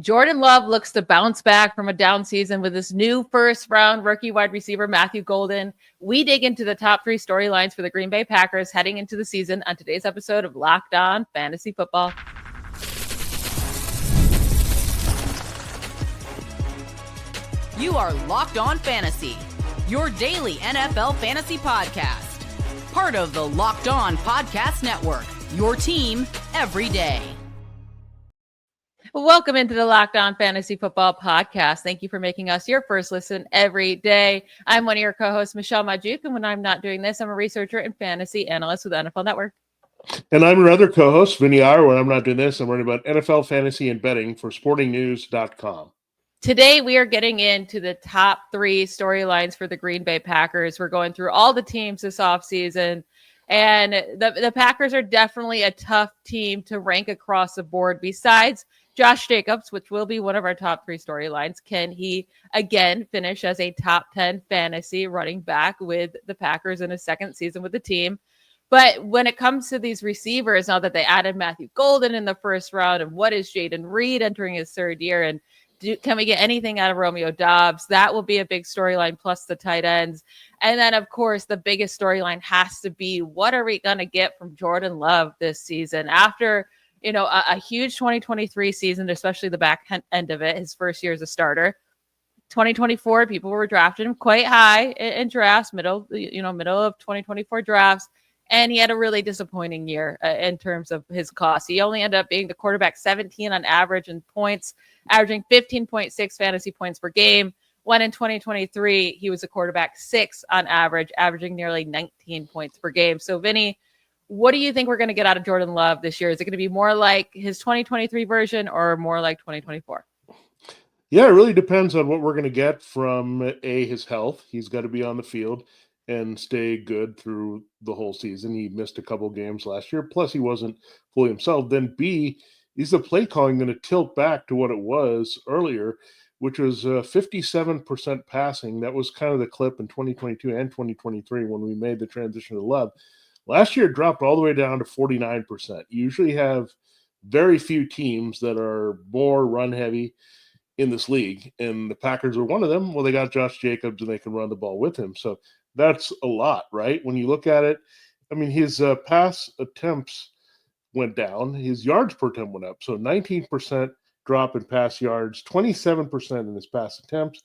Jordan Love looks to bounce back from a down season with his new first-round rookie wide receiver, Matthew Golden. We dig into the top 3 storylines for the Green Bay Packers heading into the season on today's episode of Locked On Fantasy Football. You are Locked On Fantasy, your daily NFL fantasy podcast. Part of the Locked On Podcast Network, your team every day. Welcome into the Locked On Fantasy Football Podcast. Thank you for making us your first listen every day. I'm one of your co-hosts, Michelle Magdziuk, and when I'm not doing this, I'm a researcher and fantasy analyst with the NFL Network. And I'm your other co-host, Vinnie Iyer. When I'm not doing this, I'm learning about NFL fantasy and betting for sportingnews.com. Today, we are getting into the top 3 storylines for the Green Bay Packers. We're going through all the teams this offseason, and the Packers are definitely a tough team to rank across the board. Besides Josh Jacobs, which will be one of our top 3 storylines, can he again finish as a top 10 fantasy running back with the Packers in his second season with the team? But when it comes to these receivers, now that they added Matthew Golden in the first round, and what is Jaden Reed entering his third year, and can we get anything out of Romeo Doubs? That will be a big storyline, plus the tight ends. And then, of course, the biggest storyline has to be, what are we going to get from Jordan Love this season? After, a huge 2023 season, especially the back end of it, his first year as a starter. 2024, people were drafting him quite high in drafts, middle of 2024 drafts. And he had a really disappointing year in terms of his cost. He only ended up being the quarterback 17 on average in points, averaging 15.6 fantasy points per game. When in 2023, he was a quarterback 6 on average, averaging nearly 19 points per game. So, Vinny, what do you think we're going to get out of Jordan Love this year? Is it going to be more like his 2023 version or more like 2024? Yeah, it really depends on what we're going to get from his health. He's got to be on the field and stay good through the whole season. He missed a couple games last year. Plus, he wasn't fully himself. Then B, is the play calling going to tilt back to what it was earlier, which was 57% passing. That was kind of the clip in 2022 and 2023 when we made the transition to Love. Last year, it dropped all the way down to 49%. You usually have very few teams that are more run-heavy in this league, and the Packers are one of them. Well, they got Josh Jacobs, and they can run the ball with him. So that's a lot, right? When you look at it, I mean, his pass attempts went down. His yards per attempt went up. So 19% drop in pass yards, 27% in his pass attempts.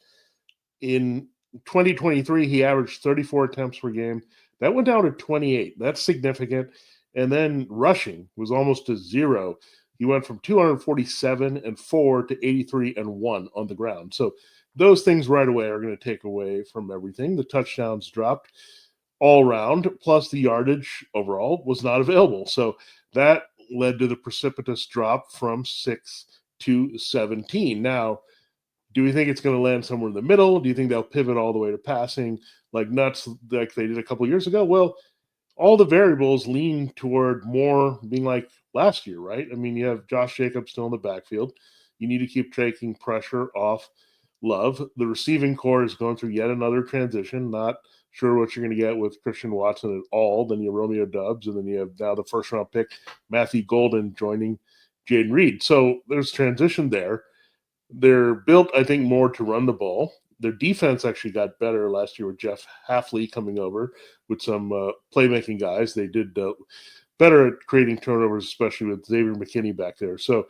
In 2023, he averaged 34 attempts per game. That went down to 28. That's significant. And then rushing was almost to 0. He went from 247-4 to 83-1 on the ground. So those things right away are going to take away from everything. The touchdowns dropped all around, plus the yardage overall was not available. So that led to the precipitous drop from 6 to 17. Now, do we think it's going to land somewhere in the middle? Do you think they'll pivot all the way to passing like nuts like they did a couple of years ago? Well, all the variables lean toward more being like last year, right? I mean, you have Josh Jacobs still in the backfield. You need to keep taking pressure off Love. The receiving core is going through yet another transition. Not sure what you're going to get with Christian Watson at all. Then you have Romeo Doubs, and then you have now the first-round pick, Matthew Golden, joining Jaden Reed. So there's transition there. They're built, I think, more to run the ball. Their defense actually got better last year with Jeff Hafley coming over with some playmaking guys. They did better at creating turnovers, especially with Xavier McKinney back there. So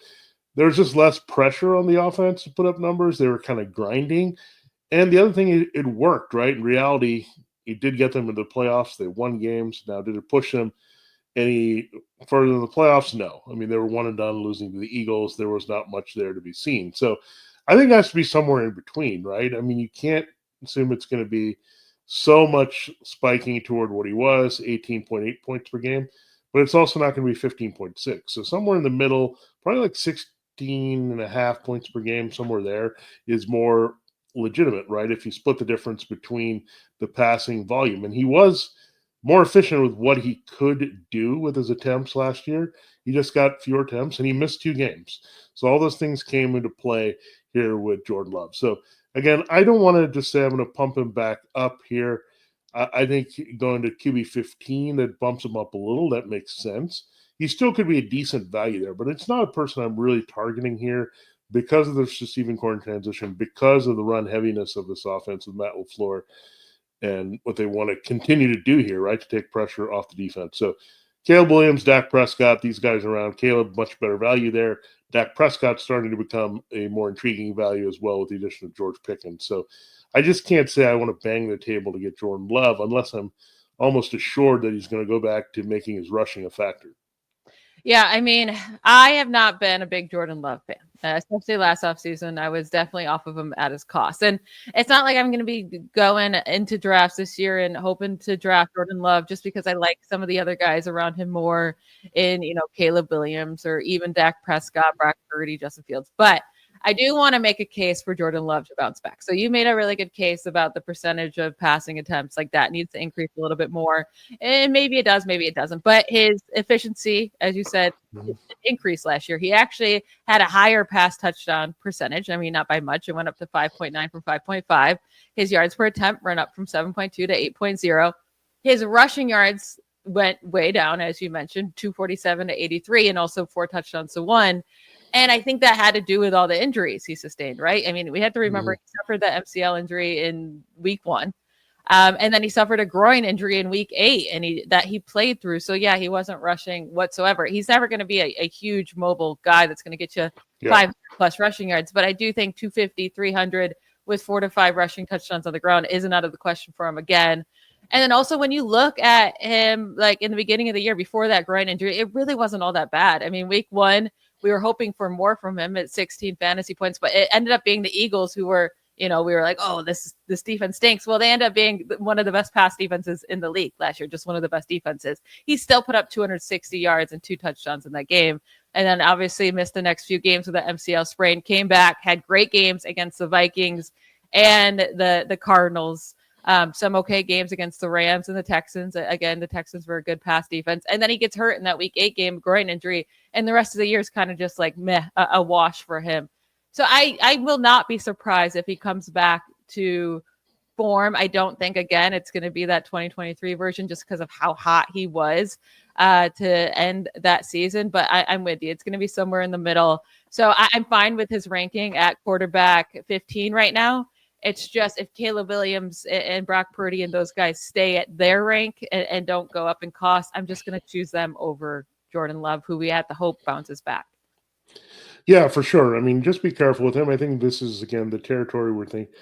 there's just less pressure on the offense to put up numbers. They were kind of grinding. And the other thing, it worked, right? In reality, it did get them into the playoffs. They won games. Now, did it push them any further in the playoffs? No. I mean, they were one and done, losing to the Eagles. There was not much there to be seen. So I think it has to be somewhere in between, right? I mean, you can't assume it's going to be so much spiking toward what he was, 18.8 points per game, but it's also not going to be 15.6. So somewhere in the middle, probably like 16.5 points per game, somewhere there is more legitimate, right? If you split the difference between the passing volume. And he was more efficient with what he could do with his attempts last year. He just got fewer attempts, and he missed 2 games. So all those things came into play here with Jordan Love. So again, I don't want to just say I'm going to pump him back up here. I think going to QB 15, that bumps him up a little. That makes sense. He still could be a decent value there, but it's not a person I'm really targeting here because of the receiving core transition, because of the run heaviness of this offense with Matt LaFleur and what they want to continue to do here, right, to take pressure off the defense. So Caleb Williams, Dak Prescott, these guys around. Caleb, much better value there. Dak Prescott's starting to become a more intriguing value as well with the addition of George Pickens. So I just can't say I want to bang the table to get Jordan Love unless I'm almost assured that he's going to go back to making his rushing a factor. Yeah, I mean, I have not been a big Jordan Love fan, especially last offseason. I was definitely off of him at his cost. And it's not like I'm going to be going into drafts this year and hoping to draft Jordan Love just because I like some of the other guys around him more in, Caleb Williams or even Dak Prescott, Brock Purdy, Justin Fields. But I do want to make a case for Jordan Love to bounce back. So you made a really good case about the percentage of passing attempts like that needs to increase a little bit more. And maybe it does, maybe it doesn't. But his efficiency, as you said, increased last year. He actually had a higher pass touchdown percentage. I mean, not by much. It went up to 5.9 from 5.5. His yards per attempt ran up from 7.2 to 8.0. His rushing yards went way down, as you mentioned, 247 to 83, and also 4 touchdowns to 1. And I think that had to do with all the injuries he sustained, right? I mean, we have to remember he suffered that MCL injury in week 1. And then he suffered a groin injury in week 8 and he played through. So yeah, he wasn't rushing whatsoever. He's never going to be a huge mobile guy that's going to get you 5+ rushing yards. But I do think 250, 300 with 4 to 5 rushing touchdowns on the ground isn't out of the question for him again. And then also when you look at him, like in the beginning of the year before that groin injury, it really wasn't all that bad. I mean, week 1, we were hoping for more from him at 16 fantasy points, but it ended up being the Eagles who were, we were like, oh, this defense stinks. Well, they end up being one of the best pass defenses in the league last year, just one of the best defenses. He still put up 260 yards and 2 touchdowns in that game. And then obviously missed the next few games with the MCL sprain, came back, had great games against the Vikings and the Cardinals. Some okay games against the Rams and the Texans. Again, the Texans were a good pass defense. And then he gets hurt in that week 8 game, groin injury. And the rest of the year is kind of just like meh, a wash for him. So I will not be surprised if he comes back to form. I don't think, again, it's going to be that 2023 version just because of how hot he was to end that season. But I'm with you. It's going to be somewhere in the middle. So I'm fine with his ranking at quarterback 15 right now. It's just if Caleb Williams and Brock Purdy and those guys stay at their rank and don't go up in cost, I'm just going to choose them over Jordan Love, who we had to hope bounces back. Yeah, for sure. I mean, just be careful with him. I think this is, again, the territory we're thinking.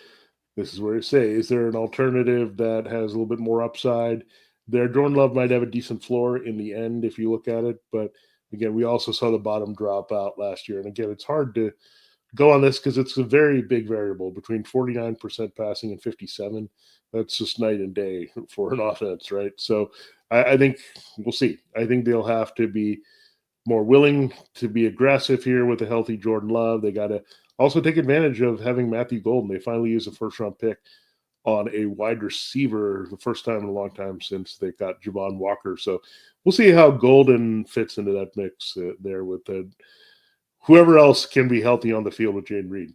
This is where you say, is there an alternative that has a little bit more upside there? Jordan Love might have a decent floor in the end if you look at it. But, again, we also saw the bottom drop out last year. And, again, it's hard to go on this because it's a very big variable between 49% passing and 57. That's just night and day for an offense, right? So I think we'll see. I think they'll have to be more willing to be aggressive here with a healthy Jordan Love. They got to also take advantage of having Matthew Golden. They finally used a first-round pick on a wide receiver the first time in a long time since they got Javon Walker. So we'll see how Golden fits into that mix there with whoever else can be healthy on the field with Jaden Reed.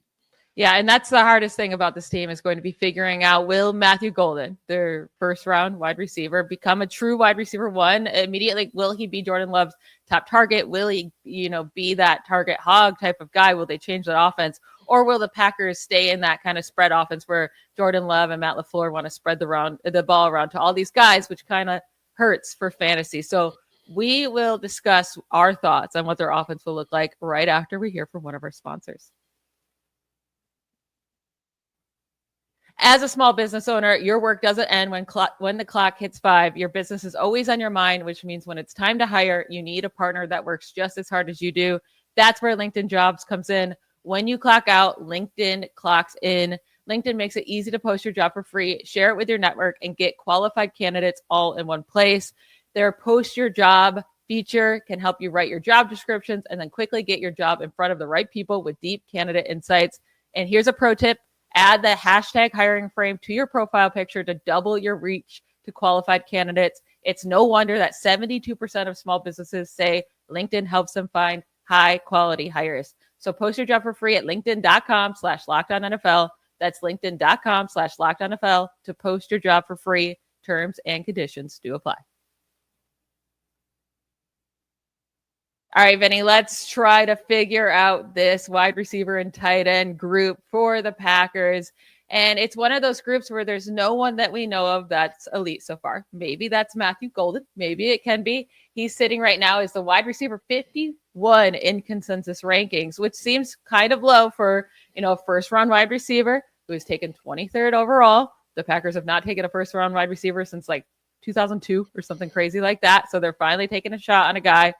Yeah, and that's the hardest thing about this team is going to be figuring out, will Matthew Golden, their first-round wide receiver, become a true wide receiver 1 immediately? Will he be Jordan Love's top target? Will he, be that target hog type of guy? Will they change that offense? Or will the Packers stay in that kind of spread offense where Jordan Love and Matt LaFleur want to spread the ball around to all these guys, which kind of hurts for fantasy? So we will discuss our thoughts on what their offense will look like right after we hear from one of our sponsors. As a small business owner, your work doesn't end when the clock hits 5. Your business is always on your mind, which means when it's time to hire, you need a partner that works just as hard as you do. That's where LinkedIn Jobs comes in. When you clock out, LinkedIn clocks in. LinkedIn makes it easy to post your job for free, share it with your network, and get qualified candidates all in one place. Their Post Your Job feature can help you write your job descriptions and then quickly get your job in front of the right people with deep candidate insights. And here's a pro tip. Add the hashtag hiring frame to your profile picture to double your reach to qualified candidates. It's no wonder that 72% of small businesses say LinkedIn helps them find high quality hires. So post your job for free at linkedin.com/LockedOnNFL. That's linkedin.com/LockedOnNFL to post your job for free. Terms and conditions do apply. All right, Vinny, let's try to figure out this wide receiver and tight end group for the Packers. And it's one of those groups where there's no one that we know of that's elite so far. Maybe that's Matthew Golden. Maybe it can be. He's sitting right now as the wide receiver 51 in consensus rankings, which seems kind of low for, a first-round wide receiver who was taken 23rd overall. The Packers have not taken a first-round wide receiver since 2002 or something crazy like that. So they're finally taking a shot on a guy.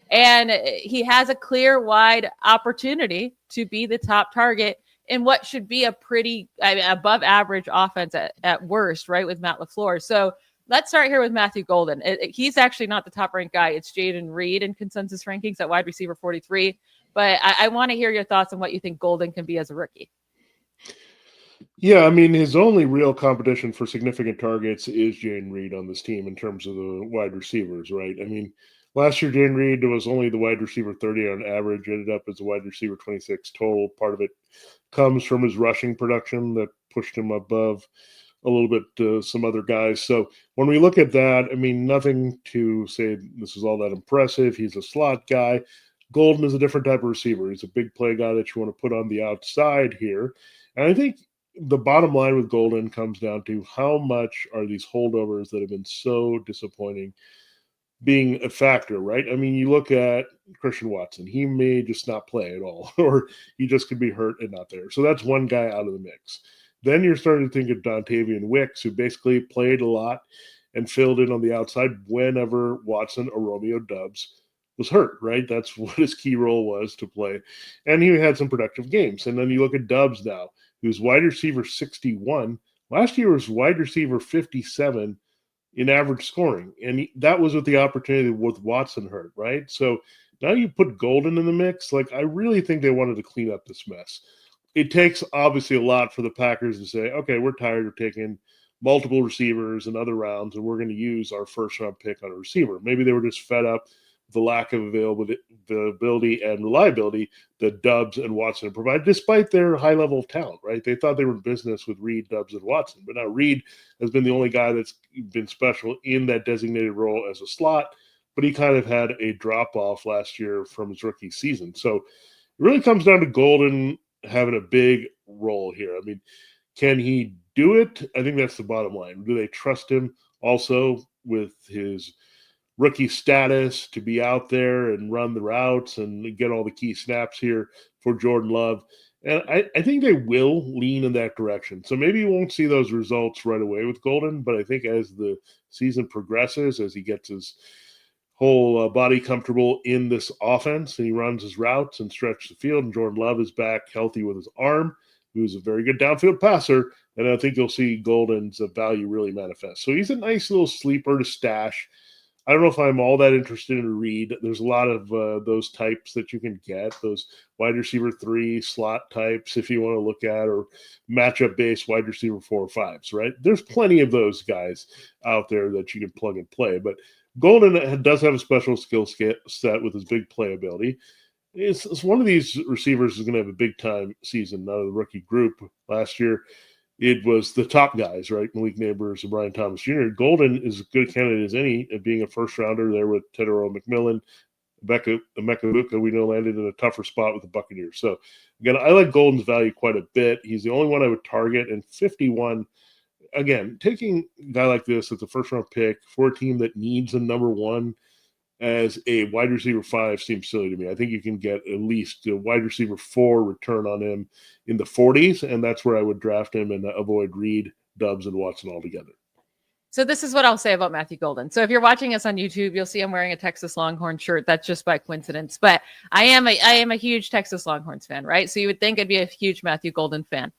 And he has a clear, wide opportunity to be the top target in what should be a pretty above average offense at worst, right, with Matt LaFleur. So let's start here with Matthew Golden. He's actually not the top ranked guy. It's Jaden Reed in consensus rankings at wide receiver 43. But I want to hear your thoughts on what you think Golden can be as a rookie. Yeah, I mean, his only real competition for significant targets is Jaden Reed on this team in terms of the wide receivers, right? I mean, last year, Jaden Reed was only the wide receiver 30 on average, ended up as a wide receiver 26 total. Part of it comes from his rushing production that pushed him above a little bit some other guys. So when we look at that, I mean, nothing to say this is all that impressive. He's a slot guy. Golden is a different type of receiver. He's a big play guy that you want to put on the outside here. And I think the bottom line with Golden comes down to how much are these holdovers that have been so disappointing being a factor, right? I mean, you look at Christian Watson, he may just not play at all, or he just could be hurt and not there. So that's one guy out of the mix. Then you're starting to think of Dontavian Wicks, who basically played a lot and filled in on the outside whenever Watson or Romeo Doubs was hurt, right? That's what his key role was, to play. And he had some productive games. And then you look at Doubs now, who's wide receiver 61. Last year was wide receiver 57 in average scoring. And that was with the opportunity with Watson hurt, right? So now you put Golden in the mix. I really think they wanted to clean up this mess. It takes obviously a lot for the Packers to say, okay, we're tired of taking multiple receivers in other rounds, and we're going to use our first-round pick on a receiver. Maybe they were just fed up with the lack of availability and reliability that Doubs and Watson provide, despite their high level of talent, right? They thought they were in business with Reed, Doubs, and Watson, but now Reed has been the only guy that's been special in that designated role as a slot, but he kind of had a drop-off last year from his rookie season. So it really comes down to Golden having a big role here. I mean, can he do it? I think that's the bottom line. Do they trust him also with his rookie status to be out there and run the routes and get all the key snaps here for Jordan Love? And I think they will lean in that direction. So maybe you won't see those results right away with Golden, but I think as the season progresses, as he gets his whole body comfortable in this offense and he runs his routes and stretches the field, and Jordan Love is back healthy with his arm, who's a very good downfield passer, and I think you'll see Golden's value really manifest. So he's a nice little sleeper to stash. I don't know if I'm all that interested in Reed. There's a lot of those types that you can get, those wide receiver 3 slot types, if you want to look at, or matchup-based wide receiver 4 or 5s, right? There's plenty of those guys out there that you can plug and play. But Golden does have a special skill set with his big playability. It's one of these receivers is going to have a big-time season out of the rookie group. Last year, it was the top guys, right? Malik Neighbors and Brian Thomas Jr. Golden is as good a candidate as any of being a first-rounder there with Tedero McMillan. Emeka we know landed in a tougher spot with the Buccaneers. So, again, I like Golden's value quite a bit. He's the only one I would target. And 51, again, taking a guy like this as a first-round pick for a team that needs a number 1 as a wide receiver 5 seems silly to me. I think you can get at least a wide receiver 4 return on him in the 40s, and that's where I would draft him and avoid Reed, Doubs, and Watson altogether. So this is what I'll say about Matthew Golden. So if you're watching us on YouTube, you'll see I'm wearing a Texas Longhorn shirt. That's just by coincidence, but I am a huge Texas Longhorns fan, right? So you would think I'd be a huge Matthew Golden fan.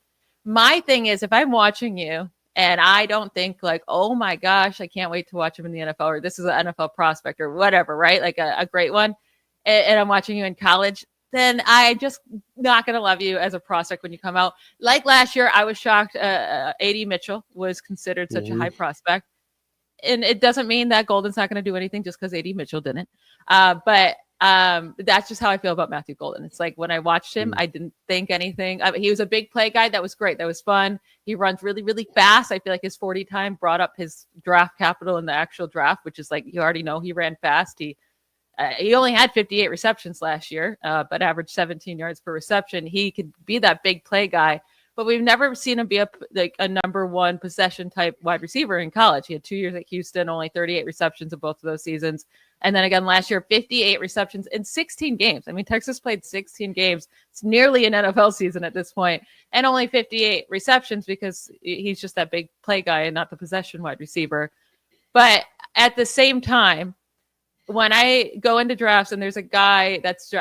My thing is, if I'm watching you and I don't think oh my gosh, I can't wait to watch him in the NFL, or this is an NFL prospect or whatever, right? Like a great one. And I'm watching you in college, then I just not going to love you as a prospect when you come out. Like last year, I was shocked. A.D. Mitchell was considered such a high prospect. And it doesn't mean that Golden's not going to do anything just because A.D. Mitchell didn't. But that's just how I feel about Matthew Golden. It's like when I watched him, I didn't think anything. He was a big play guy. That was great. That was fun. He runs really, really fast. I feel like his 40 time brought up his draft capital in the actual draft, which is you already know he ran fast. He He only had 58 receptions last year, but averaged 17 yards per reception. He could be that big play guy, but we've never seen him be a number one possession type wide receiver in college. He had 2 years at Houston, only 38 receptions in both of those seasons. And then again, last year, 58 receptions in 16 games. I mean, Texas played 16 games. It's nearly an NFL season at this point, and only 58 receptions because he's just that big play guy and not the possession wide receiver. But at the same time, when I go into drafts and there's a guy that's,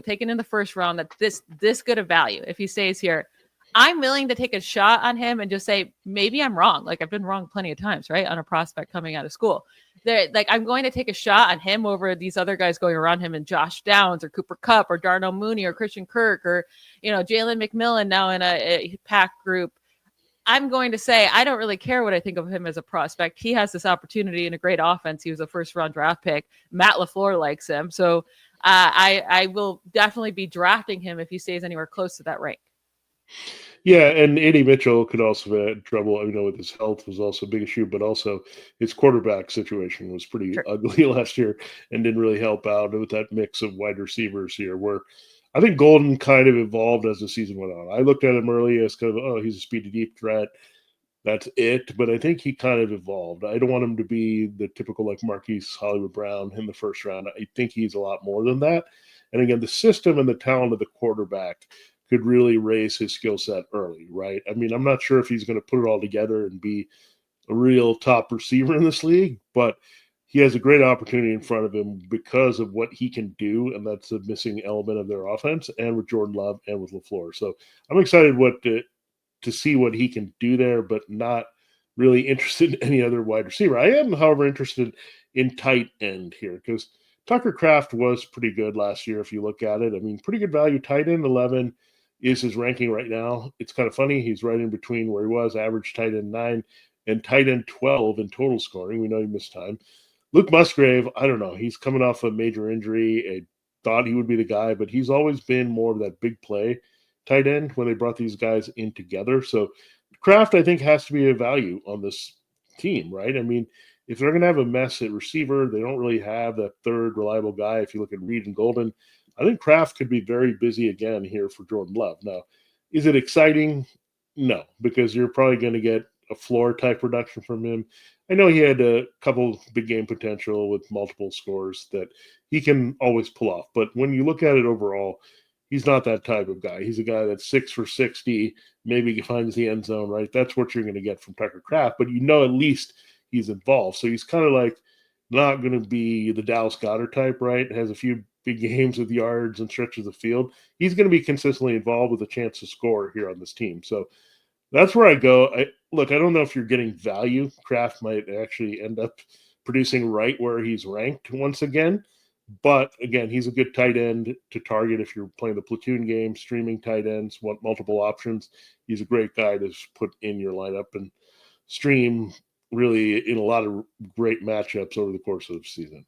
taken in the first round that's this good of value, if he stays here, I'm willing to take a shot on him and just say, maybe I'm wrong. Like, I've been wrong plenty of times, right? On a prospect coming out of school. I'm going to take a shot on him over these other guys going around him, and Josh Downs or Cooper Kupp or Darnell Mooney or Christian Kirk or, Jalen McMillan now in a pack group. I'm going to say, I don't really care what I think of him as a prospect. He has this opportunity in a great offense. He was a first round draft pick. Matt LaFleur likes him. So I will definitely be drafting him if he stays anywhere close to that rank. Yeah, and Eddie Mitchell could also have had trouble. With his health was also a big issue, but also his quarterback situation was pretty ugly last year and didn't really help out with that mix of wide receivers here, where I think Golden kind of evolved as the season went on. I looked at him early as kind of, he's a speedy deep threat. That's it. But I think he kind of evolved. I don't want him to be the typical like Marquise Hollywood Brown in the first round. I think he's a lot more than that. And again, the system and the talent of the quarterback could really raise his skill set early, right? I mean, I'm not sure if he's going to put it all together and be a real top receiver in this league, but he has a great opportunity in front of him because of what he can do, and that's a missing element of their offense, and with Jordan Love and with LaFleur. So I'm excited to see what he can do there, but not really interested in any other wide receiver. I am, however, interested in tight end here because Tucker Kraft was pretty good last year if you look at it. I mean, pretty good value. Tight end 11 is his ranking right now. It's kind of funny. He's right in between where he was, average tight end 9 and tight end 12 in total scoring. We know he missed time. Luke Musgrave, I don't know. He's coming off a major injury. I thought he would be the guy, but he's always been more of that big play tight end when they brought these guys in together. So Kraft, I think, has to be a value on this team, right? I mean, if they're going to have a mess at receiver, they don't really have that third reliable guy. If you look at Reed and Golden, I think Kraft could be very busy again here for Jordan Love. Now, is it exciting? No, because you're probably going to get a floor type production from him. I know he had a couple big game potential with multiple scores that he can always pull off. But when you look at it overall, he's not that type of guy. He's a guy that's 6 for 60, maybe finds the end zone, right? That's what you're going to get from Tucker Kraft. But at least he's involved. So he's kind of like not going to be the Dallas Goedert type, right? Has a few big games with yards and stretches of the field. He's going to be consistently involved with a chance to score here on this team. So that's where I go. I don't know if you're getting value. Kraft might actually end up producing right where he's ranked once again. But again, he's a good tight end to target if you're playing the platoon game, streaming tight ends, want multiple options. He's a great guy to put in your lineup and stream really in a lot of great matchups over the course of the season.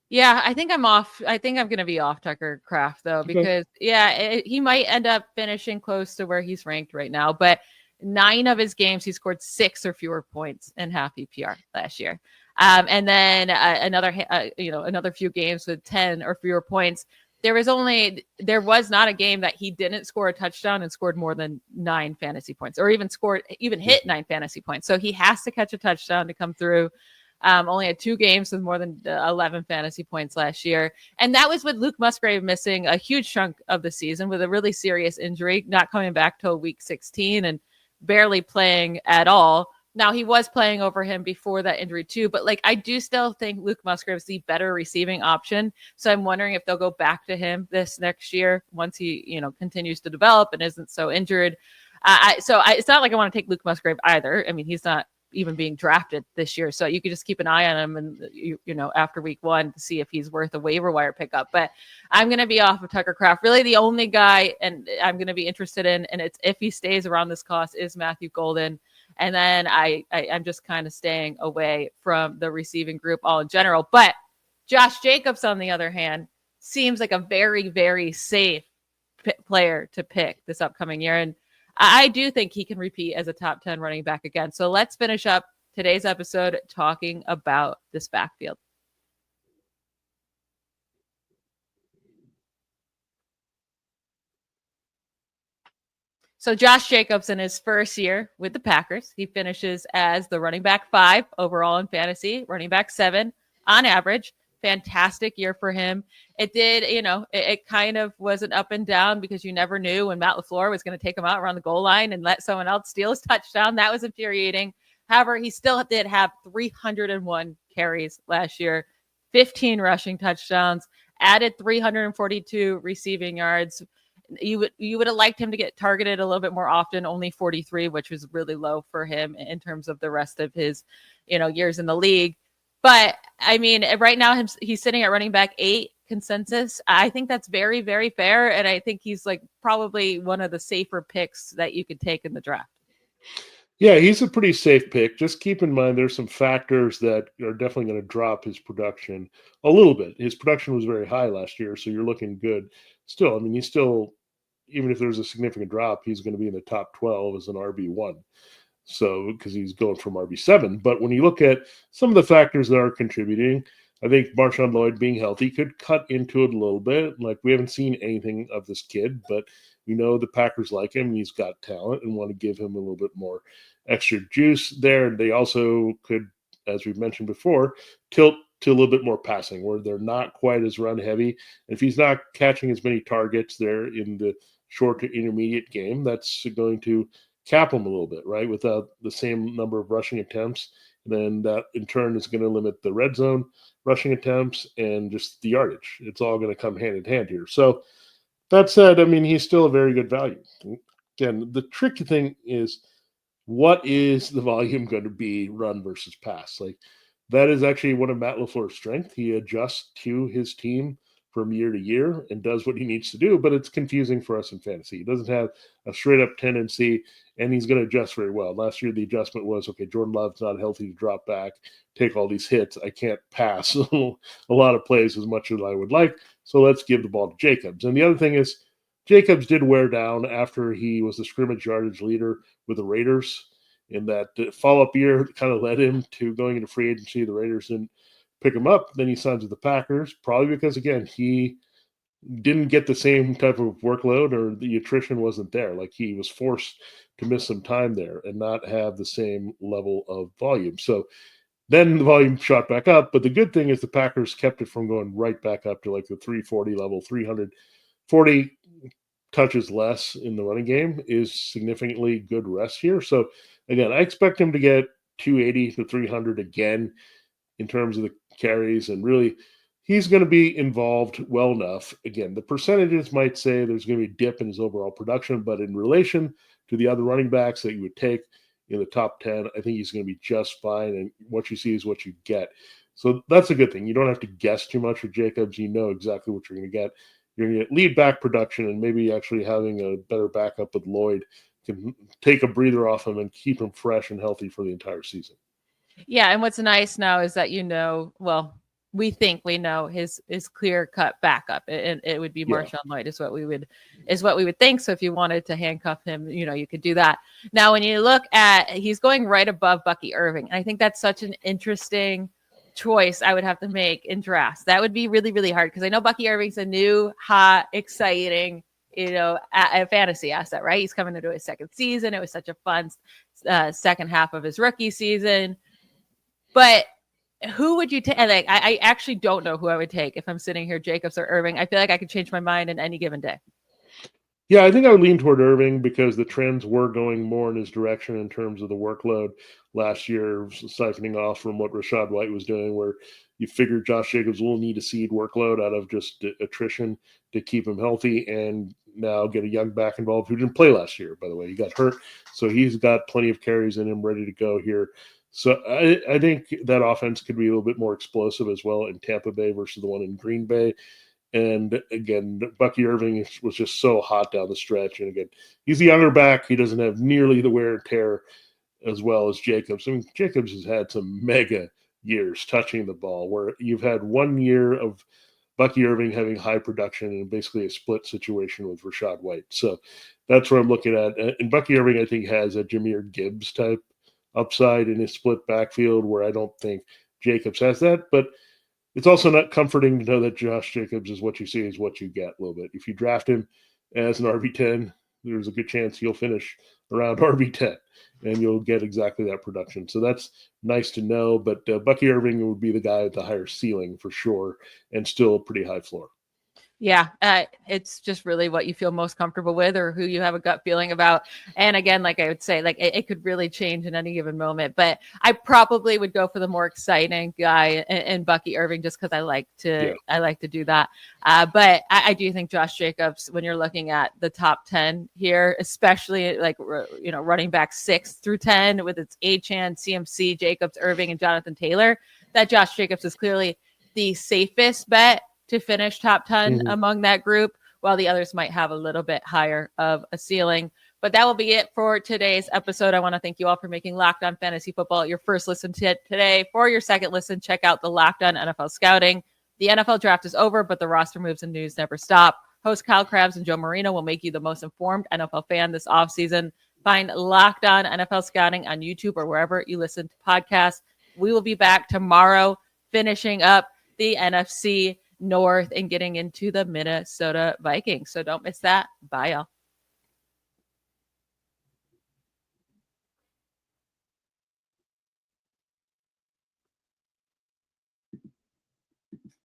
Yeah, I think I'm off. I think I'm going to be off Tucker Kraft, though, because, he might end up finishing close to where he's ranked right now. But 9 of his games, he scored 6 or fewer points in half PPR last year. And then another few games with 10 or fewer points. There was not a game that he didn't score a touchdown and scored more than 9 fantasy points, or even hit 9 fantasy points. So he has to catch a touchdown to come through. Only had 2 games with more than 11 fantasy points last year. And that was with Luke Musgrave missing a huge chunk of the season with a really serious injury, not coming back till week 16 and barely playing at all. Now, he was playing over him before that injury too, but I do still think Luke Musgrave is the better receiving option. So I'm wondering if they'll go back to him this next year once he, continues to develop and isn't so injured. It's not like I want to take Luke Musgrave either. I mean, he's not even being drafted this year, so you could just keep an eye on him and after week 1 to see if he's worth a waiver wire pickup. But I'm going to be off of Tucker Kraft. Really, the only guy and I'm going to be interested in, and it's if he stays around this cost, is Matthew Golden. And then I'm just kind of staying away from the receiving group all in general. But Josh Jacobs, on the other hand, seems like a very, very safe player to pick this upcoming year. And I do think he can repeat as a top 10 running back again. So let's finish up today's episode talking about this backfield. So Josh Jacobs in his first year with the Packers, he finishes as the running back 5 overall in fantasy, running back 7 on average. Fantastic year for him. It did, it kind of was an up and down because you never knew when Matt LaFleur was going to take him out around the goal line and let someone else steal his touchdown. That was infuriating. However, he still did have 301 carries last year, 15 rushing touchdowns, added 342 receiving yards. You would have liked him to get targeted a little bit more often, only 43, which was really low for him in terms of the rest of his, years in the league. But I mean, right now he's sitting at running back 8 consensus. I think that's very, very fair. And I think he's like probably one of the safer picks that you could take in the draft. Yeah, he's a pretty safe pick. Just keep in mind there's some factors that are definitely going to drop his production a little bit. His production was very high last year, so you're looking good. Still, I mean, he's still, even if there's a significant drop, he's going to be in the top 12 as an RB1. So, because he's going from RB7. But when you look at some of the factors that are contributing, I think Marshawn Lloyd being healthy could cut into it a little bit. Like, we haven't seen anything of this kid, but we know the Packers like him. He's got talent and want to give him a little bit more extra juice there. And they also could, as we've mentioned before, tilt to a little bit more passing where they're not quite as run heavy. If he's not catching as many targets there in the short to intermediate game, that's going to cap him a little bit, right? Without the same number of rushing attempts, then that in turn is going to limit the red zone rushing attempts and just the yardage. It's all going to come hand in hand here. So that said, I mean, he's still a very good value. Again, the tricky thing is, what is the volume going to be run versus pass? Like, that is actually one of Matt LaFleur's strengths. He adjusts to his team from year to year and does what he needs to do, but it's confusing for us in fantasy. He doesn't have a straight up tendency, and he's going to adjust very well. Last year, the adjustment was, okay, Jordan Love's not healthy to drop back, take all these hits. I can't pass a lot of plays as much as I would like, so let's give the ball to Jacobs. And the other thing is, Jacobs did wear down after he was the scrimmage yardage leader with the Raiders. In that follow-up year, kind of led him to going into free agency. The Raiders didn't pick him up. Then he signs with the Packers, probably because, again, he didn't get the same type of workload, or the attrition wasn't there. Like, he was forced to miss some time there and not have the same level of volume. So then the volume shot back up. But the good thing is the Packers kept it from going right back up to like the 340 level. 340 touches less in the running game is significantly good rest here. So again, I expect him to get 280 to 300 again in terms of the carries, and really he's going to be involved well enough. Again, the percentages might say there's going to be a dip in his overall production, but in relation to the other running backs that you would take in the top 10, I think he's going to be just fine, and what you see is what you get. So that's a good thing. You don't have to guess too much with Jacobs. You know exactly what you're going to get. You're going to get lead back production, and maybe actually having a better backup with Lloyd can take a breather off him and keep him fresh and healthy for the entire season. Yeah, and what's nice now is that we think we know his clear cut backup, and it would be Marshawn Lloyd is what we would think. So if you wanted to handcuff him, you could do that. Now, when you look at, he's going right above Bucky Irving, and I think that's such an interesting choice I would have to make in drafts. That would be really, really hard because I know Bucky Irving's a new, hot, exciting, a fantasy asset, right? He's coming into his second season. It was such a fun second half of his rookie season. But who would you take? Like, I actually don't know who I would take if I'm sitting here, Jacobs or Irving. I feel like I could change my mind in any given day. Yeah, I think I would lean toward Irving because the trends were going more in his direction in terms of the workload last year, siphoning off from what Rachaad White was doing, where you figured Josh Jacobs will need a seed workload out of just attrition to keep him healthy, and now get a young back involved who didn't play last year, by the way. He got hurt, so he's got plenty of carries in him ready to go here. So I think that offense could be a little bit more explosive as well in Tampa Bay versus the one in Green Bay. And again, Bucky Irving was just so hot down the stretch. And again, he's the younger back. He doesn't have nearly the wear and tear as well as Jacobs. I mean, Jacobs has had some mega years touching the ball, where you've had 1 year of Bucky Irving having high production and basically a split situation with Rachaad White. So that's what I'm looking at. And Bucky Irving, I think, has a Jahmyr Gibbs type upside in his split backfield, where I don't think Jacobs has that. But it's also not comforting to know that Josh Jacobs is what you see is what you get a little bit. If you draft him as an RB10, there's a good chance he'll finish around RB10 and you'll get exactly that production. So that's nice to know. But Bucky Irving would be the guy with the higher ceiling for sure and still a pretty high floor. Yeah, it's just really what you feel most comfortable with or who you have a gut feeling about. And again, like I would say, like it could really change in any given moment. But I probably would go for the more exciting guy in Bucky Irving just because I like to do that. But I do think Josh Jacobs, when you're looking at the top 10 here, especially like running back 6 through 10 with its Achane, CMC, Jacobs, Irving, and Jonathan Taylor, that Josh Jacobs is clearly the safest bet to finish top 10 among that group, while the others might have a little bit higher of a ceiling. But that will be it for today's episode. I want to thank you all for making Locked On Fantasy Football your first listen to today. For your second listen, check out the Locked On NFL Scouting. The NFL draft is over, but the roster moves and news never stop. Host Kyle Krabs and Joe Marino will make you the most informed NFL fan this offseason. Find Locked On NFL Scouting on YouTube or wherever you listen to podcasts. We will be back tomorrow finishing up the NFC North and getting into the Minnesota Vikings. So don't miss that. Bye, y'all.